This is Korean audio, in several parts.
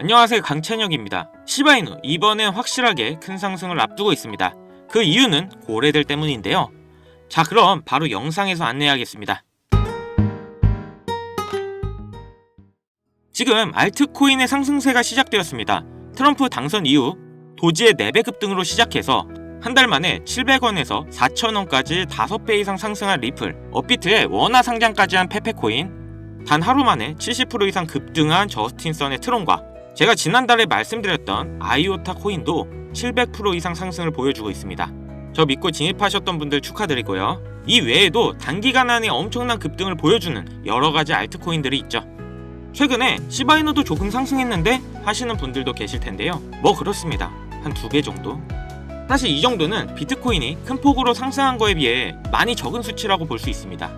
안녕하세요, 강찬혁입니다. 시바이누 이번엔 확실하게 큰 상승을 앞두고 있습니다. 그 이유는 고래들 때문인데요. 자, 그럼 바로 영상에서 안내하겠습니다. 지금 알트코인의 상승세가 시작되었습니다. 트럼프 당선 이후 도지의 4배 급등으로 시작해서 한 달 만에 700원에서 4,000원까지 5배 이상 상승한 리플, 업비트의 원화 상장까지 한 페페코인, 단 하루 만에 70% 이상 급등한 저스틴선의 트론과 제가 지난달에 말씀드렸던 아이오타 코인도 700% 이상 상승을 보여주고 있습니다. 저 믿고 진입하셨던 분들 축하드리고요. 이 외에도 단기간 안에 엄청난 급등을 보여주는 여러가지 알트코인들이 있죠. 최근에 시바이누도 조금 상승했는데 하시는 분들도 계실 텐데요. 뭐 그렇습니다. 한 2배 정도? 사실 이 정도는 비트코인이 큰 폭으로 상승한 거에 비해 많이 적은 수치라고 볼 수 있습니다.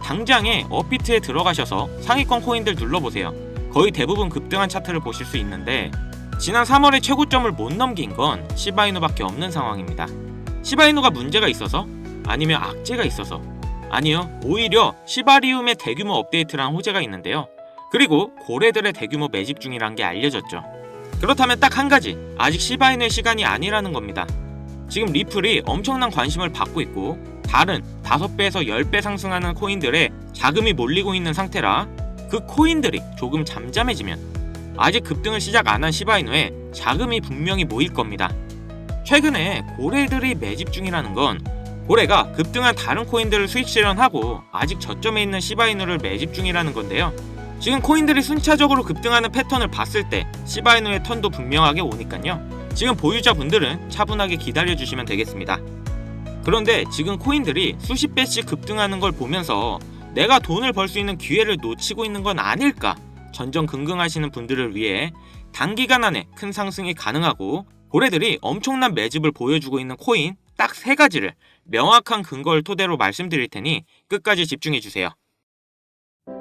당장에 업비트에 들어가셔서 상위권 코인들 눌러보세요. 거의 대부분 급등한 차트를 보실 수 있는데 지난 3월에 최고점을 못 넘긴 건 시바이누밖에 없는 상황입니다. 시바이누가 문제가 있어서? 아니면 악재가 있어서? 아니요, 오히려 시바리움의 대규모 업데이트라는 호재가 있는데요. 그리고 고래들의 대규모 매집 중이란 게 알려졌죠. 그렇다면 딱 한 가지, 아직 시바이누의 시간이 아니라는 겁니다. 지금 리플이 엄청난 관심을 받고 있고 다른 5배에서 10배 상승하는 코인들에 자금이 몰리고 있는 상태라 그 코인들이 조금 잠잠해지면 아직 급등을 시작 안 한 시바이누에 자금이 분명히 모일 겁니다. 최근에 고래들이 매집 중이라는 건 고래가 급등한 다른 코인들을 수익 실현하고 아직 저점에 있는 시바이누를 매집 중이라는 건데요. 지금 코인들이 순차적으로 급등하는 패턴을 봤을 때 시바이누의 턴도 분명하게 오니까요. 지금 보유자분들은 차분하게 기다려주시면 되겠습니다. 그런데 지금 코인들이 수십 배씩 급등하는 걸 보면서 내가 돈을 벌 수 있는 기회를 놓치고 있는 건 아닐까 전전긍긍하시는 분들을 위해 단기간 안에 큰 상승이 가능하고 고래들이 엄청난 매집을 보여주고 있는 코인 딱 3가지를 명확한 근거를 토대로 말씀드릴 테니 끝까지 집중해주세요.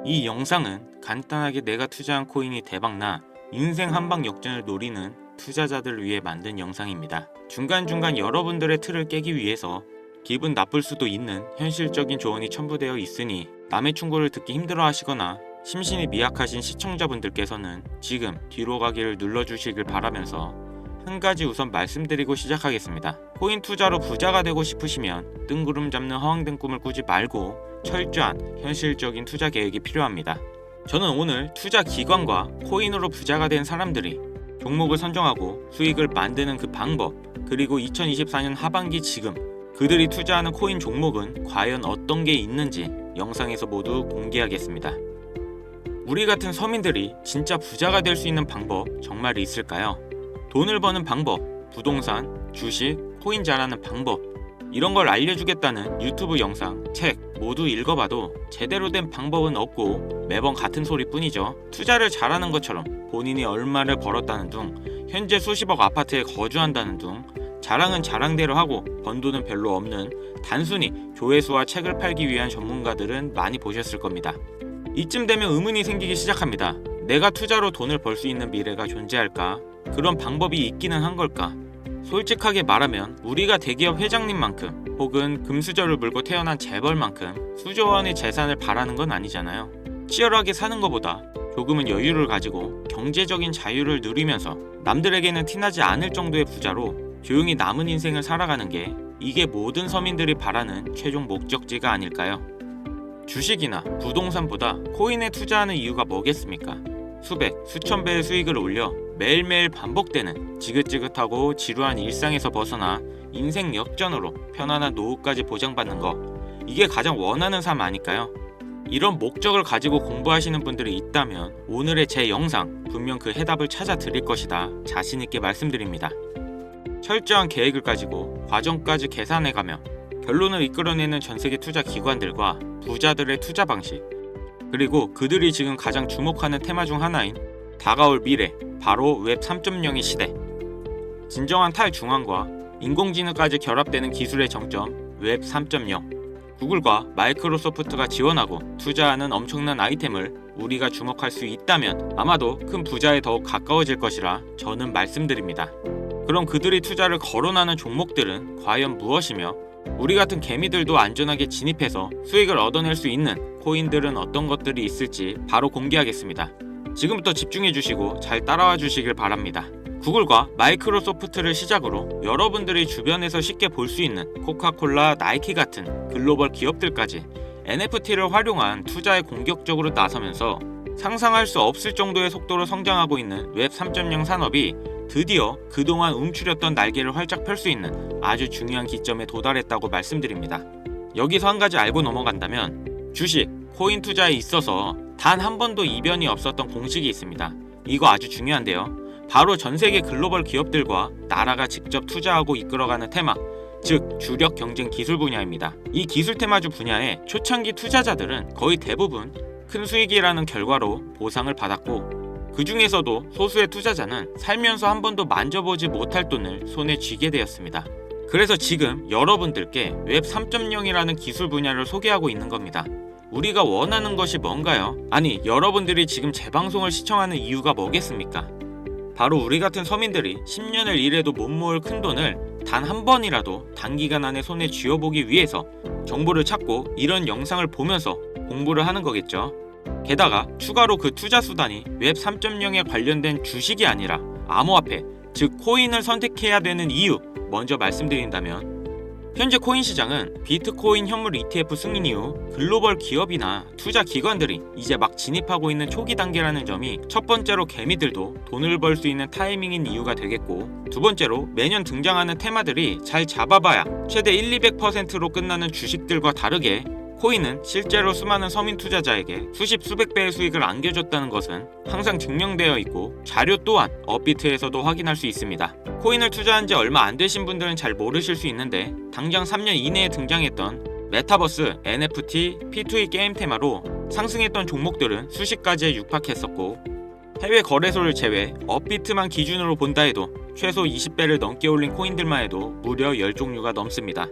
이 영상은 간단하게 내가 투자한 코인이 대박나 인생 한방 역전을 노리는 투자자들을 위해 만든 영상입니다. 중간중간 여러분들의 틀을 깨기 위해서 기분 나쁠 수도 있는 현실적인 조언이 첨부되어 있으니 남의 충고를 듣기 힘들어 하시거나 심신이 미약하신 시청자분들께서는 지금 뒤로 가기를 눌러주시길 바라면서 한 가지 우선 말씀드리고 시작하겠습니다. 코인 투자로 부자가 되고 싶으시면 뜬구름 잡는 허황된 꿈을 꾸지 말고 철저한 현실적인 투자 계획이 필요합니다. 저는 오늘 투자 기관과 코인으로 부자가 된 사람들이 종목을 선정하고 수익을 만드는 그 방법, 그리고 2024년 하반기 지금 그들이 투자하는 코인 종목은 과연 어떤 게 있는지 영상에서 모두 공개하겠습니다. 우리 같은 서민들이 진짜 부자가 될 수 있는 방법 정말 있을까요? 돈을 버는 방법, 부동산, 주식, 코인 잘하는 방법, 이런 걸 알려주겠다는 유튜브 영상, 책 모두 읽어봐도 제대로 된 방법은 없고 매번 같은 소리뿐이죠. 투자를 잘하는 것처럼 본인이 얼마를 벌었다는 둥, 현재 수십억 아파트에 거주한다는 둥, 자랑은 자랑대로 하고 번 돈은 별로 없는 단순히 조회수와 책을 팔기 위한 전문가들은 많이 보셨을 겁니다. 이쯤 되면 의문이 생기기 시작합니다. 내가 투자로 돈을 벌 수 있는 미래가 존재할까? 그런 방법이 있기는 한 걸까? 솔직하게 말하면 우리가 대기업 회장님만큼 혹은 금수저를 물고 태어난 재벌만큼 수조 원의 재산을 바라는 건 아니잖아요. 치열하게 사는 것보다 조금은 여유를 가지고 경제적인 자유를 누리면서 남들에게는 티나지 않을 정도의 부자로 조용히 남은 인생을 살아가는 게 이게 모든 서민들이 바라는 최종 목적지가 아닐까요? 주식이나 부동산보다 코인에 투자하는 이유가 뭐겠습니까? 수백, 수천 배의 수익을 올려 매일매일 반복되는 지긋지긋하고 지루한 일상에서 벗어나 인생 역전으로 편안한 노후까지 보장받는 거, 이게 가장 원하는 삶 아닐까요? 이런 목적을 가지고 공부하시는 분들이 있다면 오늘의 제 영상 분명 그 해답을 찾아 드릴 것이다 자신있게 말씀드립니다. 철저한 계획을 가지고 과정까지 계산해가며 결론을 이끌어내는 전세계 투자 기관들과 부자들의 투자 방식, 그리고 그들이 지금 가장 주목하는 테마 중 하나인 다가올 미래, 바로 웹 3.0의 시대, 진정한 탈중앙과 인공지능까지 결합되는 기술의 정점 웹 3.0, 구글과 마이크로소프트가 지원하고 투자하는 엄청난 아이템을 우리가 주목할 수 있다면 아마도 큰 부자에 더욱 가까워질 것이라 저는 말씀드립니다. 그럼 그들이 투자를 거론하는 종목들은 과연 무엇이며 우리 같은 개미들도 안전하게 진입해서 수익을 얻어낼 수 있는 코인들은 어떤 것들이 있을지 바로 공개하겠습니다. 지금부터 집중해 주시고 잘 따라와 주시길 바랍니다. 구글과 마이크로소프트를 시작으로 여러분들이 주변에서 쉽게 볼 수 있는 코카콜라, 나이키 같은 글로벌 기업들까지 NFT를 활용한 투자에 공격적으로 나서면서 상상할 수 없을 정도의 속도로 성장하고 있는 웹 3.0 산업이 드디어 그동안 움츠렸던 날개를 활짝 펼 수 있는 아주 중요한 기점에 도달했다고 말씀드립니다. 여기서 한 가지 알고 넘어간다면 주식, 코인 투자에 있어서 단 한 번도 이변이 없었던 공식이 있습니다. 이거 아주 중요한데요. 바로 전 세계 글로벌 기업들과 나라가 직접 투자하고 이끌어가는 테마, 즉 주력 경쟁 기술 분야입니다. 이 기술 테마주 분야의 초창기 투자자들은 거의 대부분 큰 수익이라는 결과로 보상을 받았고, 그 중에서도 소수의 투자자는 살면서 한 번도 만져보지 못할 돈을 손에 쥐게 되었습니다. 그래서 지금 여러분들께 웹 3.0이라는 기술 분야를 소개하고 있는 겁니다. 우리가 원하는 것이 뭔가요? 아니, 여러분들이 지금 제 방송을 시청하는 이유가 뭐겠습니까? 바로 우리 같은 서민들이 10년을 일해도 못 모을 큰 돈을 단 한 번이라도 단기간 안에 손에 쥐어보기 위해서 정보를 찾고 이런 영상을 보면서 공부를 하는 거겠죠. 게다가 추가로 그 투자 수단이 웹 3.0에 관련된 주식이 아니라 암호화폐, 즉 코인을 선택해야 되는 이유 먼저 말씀드린다면, 현재 코인 시장은 비트코인 현물 ETF 승인 이후 글로벌 기업이나 투자 기관들이 이제 막 진입하고 있는 초기 단계라는 점이 첫 번째로 개미들도 돈을 벌 수 있는 타이밍인 이유가 되겠고, 두 번째로 매년 등장하는 테마들이 잘 잡아봐야 최대 1-200%로 끝나는 주식들과 다르게 코인은 실제로 수많은 서민 투자자에게 수십 수백 배의 수익을 안겨줬다는 것은 항상 증명되어 있고 자료 또한 업비트에서도 확인할 수 있습니다. 코인을 투자한 지 얼마 안 되신 분들은 잘 모르실 수 있는데, 당장 3년 이내에 등장했던 메타버스, NFT, P2E 게임 테마로 상승했던 종목들은 수십 가지에 육박했었고, 해외 거래소를 제외 업비트만 기준으로 본다 해도 최소 20배를 넘게 올린 코인들만 해도 무려 10종류가 넘습니다.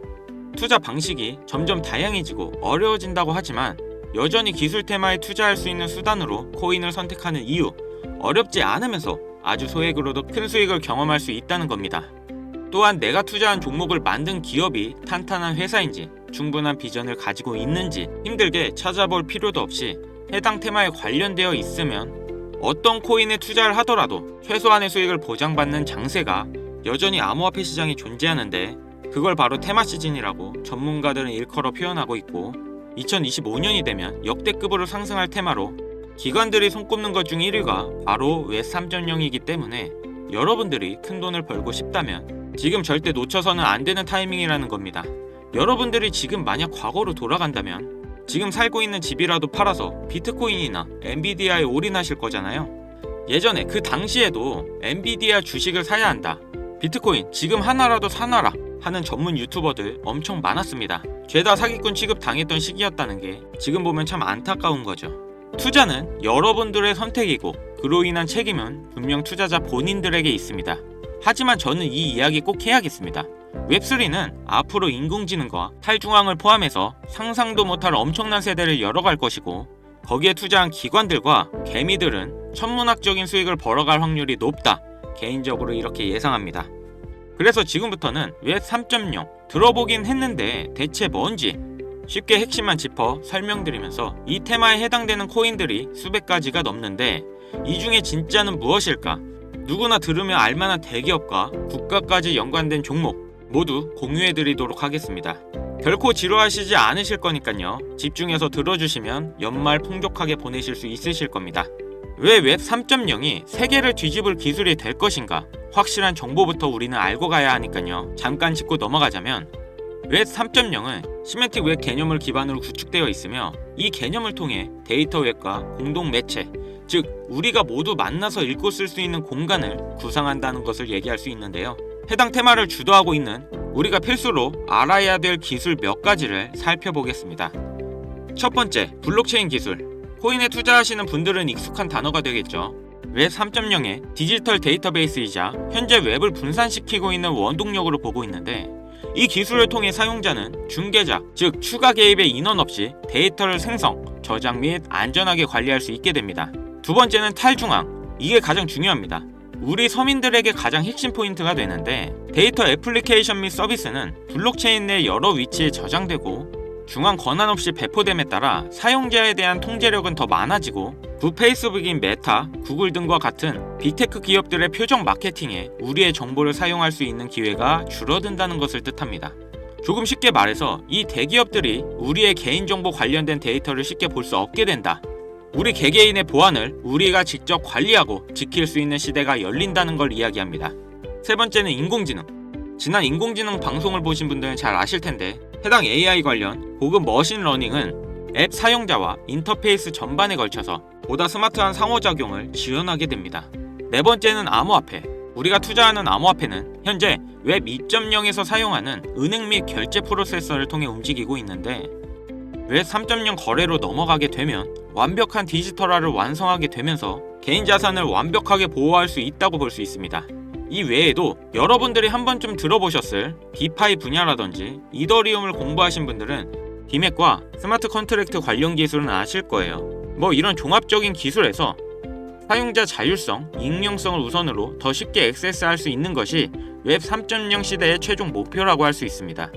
투자 방식이 점점 다양해지고 어려워진다고 하지만 여전히 기술 테마에 투자할 수 있는 수단으로 코인을 선택하는 이유, 어렵지 않으면서 아주 소액으로도 큰 수익을 경험할 수 있다는 겁니다. 또한 내가 투자한 종목을 만든 기업이 탄탄한 회사인지, 충분한 비전을 가지고 있는지 힘들게 찾아볼 필요도 없이 해당 테마에 관련되어 있으면 어떤 코인에 투자를 하더라도 최소한의 수익을 보장받는 장세가 여전히 암호화폐 시장에 존재하는데, 그걸 바로 테마 시즌이라고 전문가들은 일컬어 표현하고 있고, 2025년이 되면 역대급으로 상승할 테마로 기관들이 손꼽는 것 중 1위가 바로 웹 3.0이기 때문에 여러분들이 큰 돈을 벌고 싶다면 지금 절대 놓쳐서는 안 되는 타이밍이라는 겁니다. 여러분들이 지금 만약 과거로 돌아간다면 지금 살고 있는 집이라도 팔아서 비트코인이나 엔비디아에 올인하실 거잖아요. 예전에 그 당시에도 엔비디아 주식을 사야 한다, 비트코인 지금 하나라도 사놔라 하는 전문 유튜버들 엄청 많았습니다. 죄다 사기꾼 취급 당했던 시기였다는 게 지금 보면 참 안타까운 거죠. 투자는 여러분들의 선택이고 그로 인한 책임은 분명 투자자 본인들에게 있습니다. 하지만 저는 이 이야기 꼭 해야겠습니다. 웹3는 앞으로 인공지능과 탈중앙을 포함해서 상상도 못할 엄청난 세대를 열어갈 것이고, 거기에 투자한 기관들과 개미들은 천문학적인 수익을 벌어갈 확률이 높다, 개인적으로 이렇게 예상합니다. 그래서 지금부터는 웹 3.0 들어보긴 했는데 대체 뭔지 쉽게 핵심만 짚어 설명드리면서 이 테마에 해당되는 코인들이 수백 가지가 넘는데 이 중에 진짜는 무엇일까? 누구나 들으면 알만한 대기업과 국가까지 연관된 종목 모두 공유해드리도록 하겠습니다. 결코 지루하시지 않으실 거니까요. 집중해서 들어주시면 연말 풍족하게 보내실 수 있으실 겁니다. 왜 웹 3.0이 세계를 뒤집을 기술이 될 것인가? 확실한 정보부터 우리는 알고 가야 하니까요. 잠깐 짚고 넘어가자면, 웹 3.0은 시멘틱 웹 개념을 기반으로 구축되어 있으며, 이 개념을 통해 데이터 웹과 공동 매체, 즉 우리가 모두 만나서 읽고 쓸 수 있는 공간을 구상한다는 것을 얘기할 수 있는데요. 해당 테마를 주도하고 있는 우리가 필수로 알아야 될 기술 몇 가지를 살펴보겠습니다. 첫 번째, 블록체인 기술. 코인에 투자하시는 분들은 익숙한 단어가 되겠죠. 웹 3.0의 디지털 데이터베이스이자 현재 웹을 분산시키고 있는 원동력으로 보고 있는데, 이 기술을 통해 사용자는 중개자, 즉 추가 개입의 인원 없이 데이터를 생성, 저장 및 안전하게 관리할 수 있게 됩니다. 두 번째는 탈중앙. 이게 가장 중요합니다. 우리 서민들에게 가장 핵심 포인트가 되는데, 데이터 애플리케이션 및 서비스는 블록체인 내 여러 위치에 저장되고 중앙 권한 없이 배포됨에 따라 사용자에 대한 통제력은 더 많아지고 페이스북인 메타, 구글 등과 같은 빅테크 기업들의 표적 마케팅에 우리의 정보를 사용할 수 있는 기회가 줄어든다는 것을 뜻합니다. 조금 쉽게 말해서 이 대기업들이 우리의 개인정보 관련된 데이터를 쉽게 볼 수 없게 된다. 우리 개개인의 보안을 우리가 직접 관리하고 지킬 수 있는 시대가 열린다는 걸 이야기합니다. 세 번째는 인공지능. 지난 인공지능 방송을 보신 분들은 잘 아실 텐데 해당 AI 관련 고급 머신러닝은 앱 사용자와 인터페이스 전반에 걸쳐서 보다 스마트한 상호작용을 지원하게 됩니다. 네 번째는 암호화폐. 우리가 투자하는 암호화폐는 현재 웹 2.0에서 사용하는 은행 및 결제 프로세서를 통해 움직이고 있는데 웹 3.0 거래로 넘어가게 되면 완벽한 디지털화를 완성하게 되면서 개인 자산을 완벽하게 보호할 수 있다고 볼 수 있습니다. 이 외에도 여러분들이 한 번쯤 들어보셨을 디파이 분야라든지 이더리움을 공부하신 분들은 디맥과 스마트 컨트랙트 관련 기술은 아실 거예요. 이런 종합적인 기술에서 사용자 자율성, 익명성을 우선으로 더 쉽게 액세스할 수 있는 것이 웹 3.0 시대의 최종 목표라고 할 수 있습니다.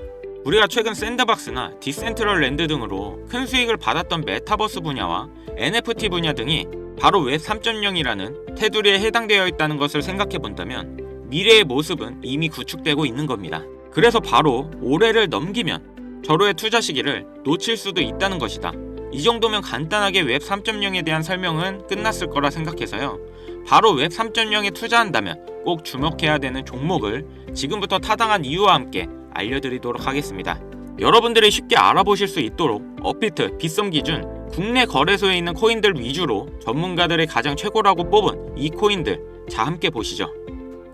우리가 최근 샌드박스나 디센트럴랜드 등으로 큰 수익을 받았던 메타버스 분야와 NFT 분야 등이 바로 웹 3.0이라는 테두리에 해당되어 있다는 것을 생각해 본다면 미래의 모습은 이미 구축되고 있는 겁니다. 그래서 바로 올해를 넘기면 절호의 투자 시기를 놓칠 수도 있다는 것이다. 이 정도면 간단하게 웹 3.0에 대한 설명은 끝났을 거라 생각해서요. 바로 웹 3.0에 투자한다면 꼭 주목해야 되는 종목을 지금부터 타당한 이유와 함께 알려드리도록 하겠습니다. 여러분들이 쉽게 알아보실 수 있도록 업비트, 빗썸 기준 국내 거래소에 있는 코인들 위주로 전문가들의 가장 최고라고 뽑은 이 코인들 자 함께 보시죠.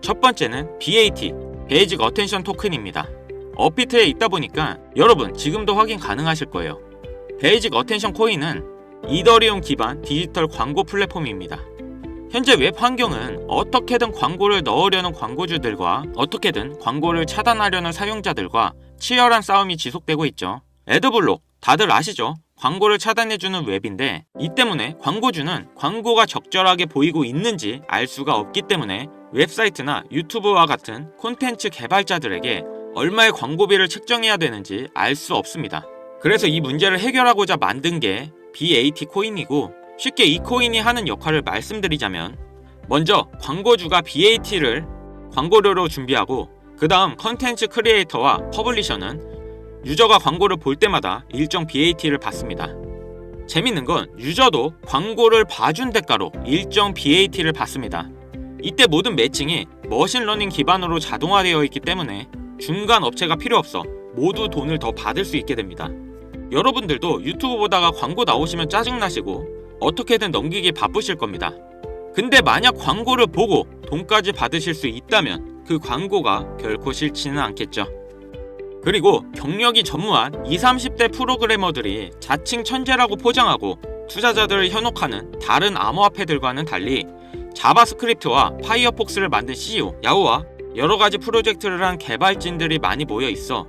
첫 번째는 BAT, 베이직 어텐션 토큰입니다. 업비트에 있다 보니까 여러분 지금도 확인 가능하실 거예요. 베이직 어텐션 코인은 이더리움 기반 디지털 광고 플랫폼입니다. 현재 웹 환경은 어떻게든 광고를 넣으려는 광고주들과 어떻게든 광고를 차단하려는 사용자들과 치열한 싸움이 지속되고 있죠. 애드블록 다들 아시죠? 광고를 차단해주는 웹인데 이 때문에 광고주는 광고가 적절하게 보이고 있는지 알 수가 없기 때문에 웹사이트나 유튜브와 같은 콘텐츠 개발자들에게 얼마의 광고비를 책정해야 되는지 알 수 없습니다. 그래서 이 문제를 해결하고자 만든 게 BAT 코인이고 쉽게 이 코인이 하는 역할을 말씀드리자면 먼저 광고주가 BAT를 광고료로 준비하고 그 다음 컨텐츠 크리에이터와 퍼블리셔는 유저가 광고를 볼 때마다 일정 BAT를 받습니다. 재밌는 건 유저도 광고를 봐준 대가로 일정 BAT를 받습니다. 이때 모든 매칭이 머신러닝 기반으로 자동화되어 있기 때문에 중간 업체가 필요 없어 모두 돈을 더 받을 수 있게 됩니다. 여러분들도 유튜브 보다가 광고 나오시면 짜증나시고 어떻게든 넘기기 바쁘실 겁니다. 근데 만약 광고를 보고 돈까지 받으실 수 있다면 그 광고가 결코 싫지는 않겠죠. 그리고 경력이 전무한 20, 30대 프로그래머들이 자칭 천재라고 포장하고 투자자들을 현혹하는 다른 암호화폐들과는 달리 자바스크립트와 파이어폭스를 만든 CEO 야후와 여러가지 프로젝트를 한 개발진들이 많이 모여 있어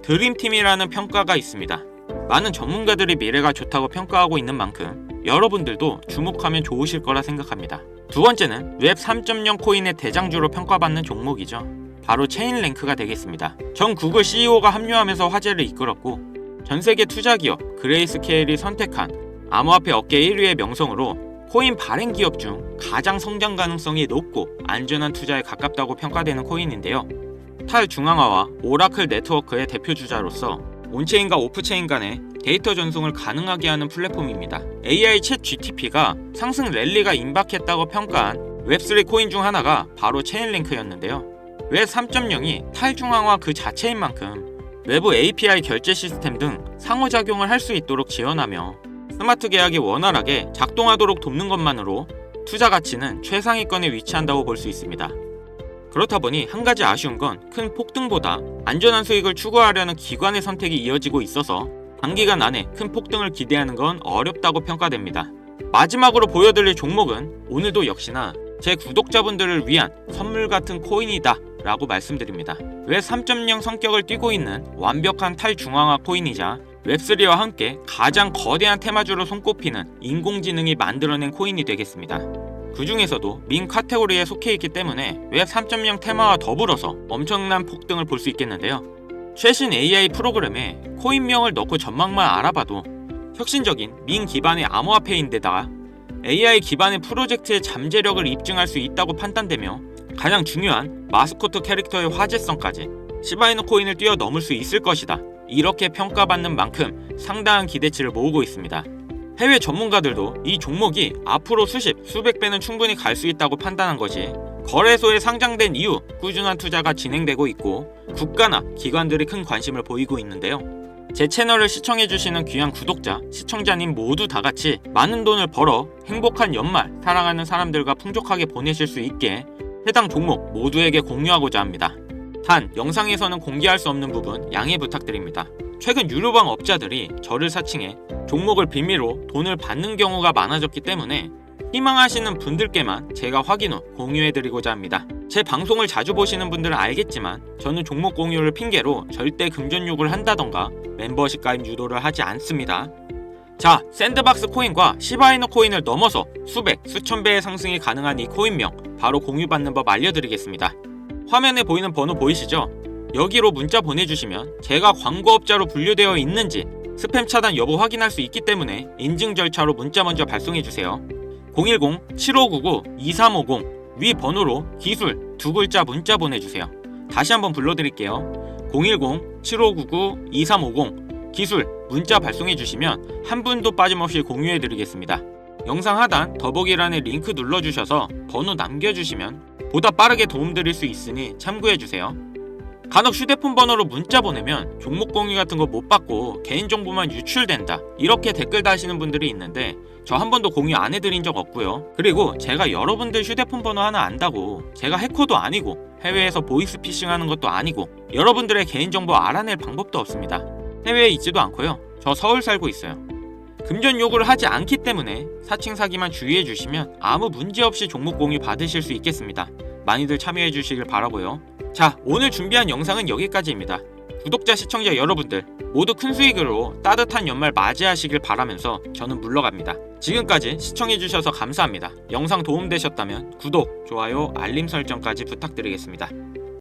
드림팀이라는 평가가 있습니다. 많은 전문가들이 미래가 좋다고 평가하고 있는 만큼 여러분들도 주목하면 좋으실 거라 생각합니다. 두 번째는 웹 3.0 코인의 대장주로 평가받는 종목이죠. 바로 체인랭크가 되겠습니다. 전 구글 CEO가 합류하면서 화제를 이끌었고 전세계 투자기업 그레이스케일이 선택한 암호화폐 업계 1위의 명성으로 코인 발행 기업 중 가장 성장 가능성이 높고 안전한 투자에 가깝다고 평가되는 코인인데요. 탈중앙화와 오라클 네트워크의 대표주자로서 온체인과 오프체인 간의 데이터 전송을 가능하게 하는 플랫폼입니다. AI 챗 GTP가 상승 랠리가 임박했다고 평가한 웹3 코인 중 하나가 바로 체인링크였는데요. 웹 3.0이 탈중앙화 그 자체인 만큼 외부 API 결제 시스템 등 상호작용을 할 수 있도록 지원하며 스마트 계약이 원활하게 작동하도록 돕는 것만으로 투자 가치는 최상위권에 위치한다고 볼 수 있습니다. 그렇다 보니 한 가지 아쉬운 건 큰 폭등보다 안전한 수익을 추구하려는 기관의 선택이 이어지고 있어서 단기간 안에 큰 폭등을 기대하는 건 어렵다고 평가됩니다. 마지막으로 보여드릴 종목은 오늘도 역시나 제 구독자분들을 위한 선물 같은 코인이다 라고 말씀드립니다. 웹 3.0 성격을 띠고 있는 완벽한 탈중앙화 코인이자 웹3와 함께 가장 거대한 테마주로 손꼽히는 인공지능이 만들어낸 코인이 되겠습니다. 그 중에서도 민 카테고리에 속해 있기 때문에 웹 3.0 테마와 더불어서 엄청난 폭등을 볼 수 있겠는데요. 최신 AI 프로그램에 코인명을 넣고 전망만 알아봐도 혁신적인 민 기반의 암호화폐인데다가 AI 기반의 프로젝트의 잠재력을 입증할 수 있다고 판단되며 가장 중요한 마스코트 캐릭터의 화제성까지 시바이누 코인을 뛰어넘을 수 있을 것이다. 이렇게 평가받는 만큼 상당한 기대치를 모으고 있습니다. 해외 전문가들도 이 종목이 앞으로 수백 배는 충분히 갈 수 있다고 판단한 것이 거래소에 상장된 이후 꾸준한 투자가 진행되고 있고 국가나 기관들이 큰 관심을 보이고 있는데요. 제 채널을 시청해주시는 귀한 구독자, 시청자님 모두 다같이 많은 돈을 벌어 행복한 연말 사랑하는 사람들과 풍족하게 보내실 수 있게 해당 종목 모두에게 공유하고자 합니다. 단 영상에서는 공개할 수 없는 부분 양해 부탁드립니다. 최근 유료방 업자들이 저를 사칭해 종목을 빌미로 돈을 받는 경우가 많아졌기 때문에 희망하시는 분들께만 제가 확인 후 공유해드리고자 합니다. 제 방송을 자주 보시는 분들은 알겠지만 저는 종목 공유를 핑계로 절대 금전 요구를 한다던가 멤버십 가입 유도를 하지 않습니다. 자, 샌드박스 코인과 시바이누 코인을 넘어서 수천 배의 상승이 가능한 이 코인명 바로 공유받는 법 알려드리겠습니다. 화면에 보이는 번호 보이시죠? 여기로 문자 보내주시면 제가 광고업자로 분류되어 있는지 스팸 차단 여부 확인할 수 있기 때문에 인증 절차로 문자 먼저 발송해주세요. 010-7599-2350 위 번호로 기술 두 글자 문자 보내주세요. 다시 한번 불러드릴게요. 010-7599-2350 기술 문자 발송해주시면 한 분도 빠짐없이 공유해드리겠습니다. 영상 하단 더보기란에 링크 눌러주셔서 번호 남겨주시면 보다 빠르게 도움드릴 수 있으니 참고해주세요. 간혹 휴대폰 번호로 문자 보내면 종목 공유 같은 거 못 받고 개인정보만 유출된다 이렇게 댓글 다시는 분들이 있는데 저 한 번도 공유 안 해드린 적 없고요. 그리고 제가 여러분들 휴대폰 번호 하나 안다고 제가 해커도 아니고 해외에서 보이스피싱 하는 것도 아니고 여러분들의 개인정보 알아낼 방법도 없습니다. 해외에 있지도 않고요. 저 서울 살고 있어요. 금전 요구를 하지 않기 때문에 사칭 사기만 주의해 주시면 아무 문제 없이 종목 공유 받으실 수 있겠습니다. 많이들 참여해 주시길 바라고요. 자, 오늘 준비한 영상은 여기까지입니다. 구독자, 시청자 여러분들 모두 큰 수익으로 따뜻한 연말 맞이하시길 바라면서 저는 물러갑니다. 지금까지 시청해주셔서 감사합니다. 영상 도움되셨다면 구독, 좋아요, 알림 설정까지 부탁드리겠습니다.